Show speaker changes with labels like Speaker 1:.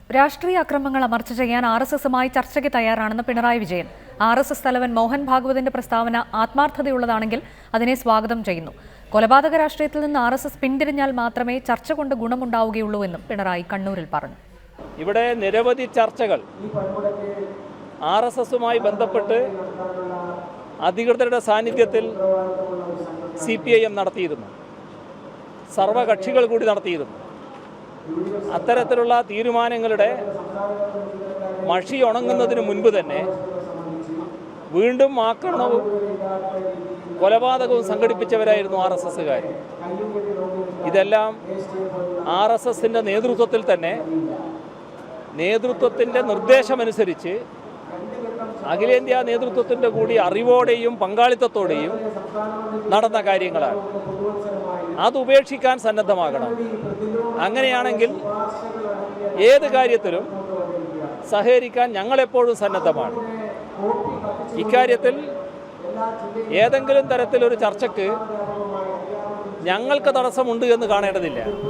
Speaker 1: രാഷ്ട്രീയ അക്രമങ്ങൾ അമർച്ച ചെയ്യാൻ ആർഎസ്എസുമായി ചർച്ചയ്ക്ക് തയ്യാറാണെന്ന് പിണറായി വിജയൻ. ആർഎസ്എസ് തലവൻ മോഹൻ ഭാഗവതിന്റെ പ്രസ്താവന ആത്മാർത്ഥതയുള്ളതാണെങ്കിൽ അതിനെ സ്വാഗതം ചെയ്യുന്നു. കൊലപാതക രാഷ്ട്രീയത്തിൽ നിന്ന് ആർഎസ്എസ് പിന്തിരിഞ്ഞാൽ മാത്രമേ ചർച്ച കൊണ്ട് ഗുണമുണ്ടാവുകയുള്ളൂ എന്നും പിണറായി കണ്ണൂരിൽ പറഞ്ഞു.
Speaker 2: ഇവിടെ നിരവധി ചർച്ചകൾ ആർഎസ്എസുമായി ബന്ധപ്പെട്ട് അധികൃതരുടെ സാന്നിധ്യത്തിൽ CPIM നടത്തിയിരുന്നു, സർവകക്ഷികൾ കൂടി നടത്തിയിരുന്നു. അത്തരത്തിലുള്ള തീരുമാനങ്ങളുടെ മഷി ഉണങ്ങുന്നതിന് മുൻപ് തന്നെ വീണ്ടും ആക്രമണവും കൊലപാതകവും സംഘടിപ്പിച്ചവരായിരുന്നു RSSകാർ. ഇതെല്ലാം RSSൻ്റെ നേതൃത്വത്തിൽ തന്നെ നേതൃത്വത്തിൻ്റെ നിർദ്ദേശമനുസരിച്ച് അഖിലേന്ത്യാ നേതൃത്വത്തിൻ്റെ കൂടി അറിവോടെയും പങ്കാളിത്തത്തോടെയും നടന്ന കാര്യങ്ങളാണ്. അത് ഉപേക്ഷിക്കാൻ സന്നദ്ധമാകണം. അങ്ങനെയാണെങ്കിൽ ഏത് കാര്യത്തിലും സഹകരിക്കാൻ ഞങ്ങളെപ്പോഴും സന്നദ്ധമാണ്. ഇക്കാര്യത്തിൽ ഏതെങ്കിലും തരത്തിലൊരു ചർച്ചയ്ക്ക് ഞങ്ങൾക്ക് തടസ്സമുണ്ട് എന്ന് കാണേണ്ടതില്ല.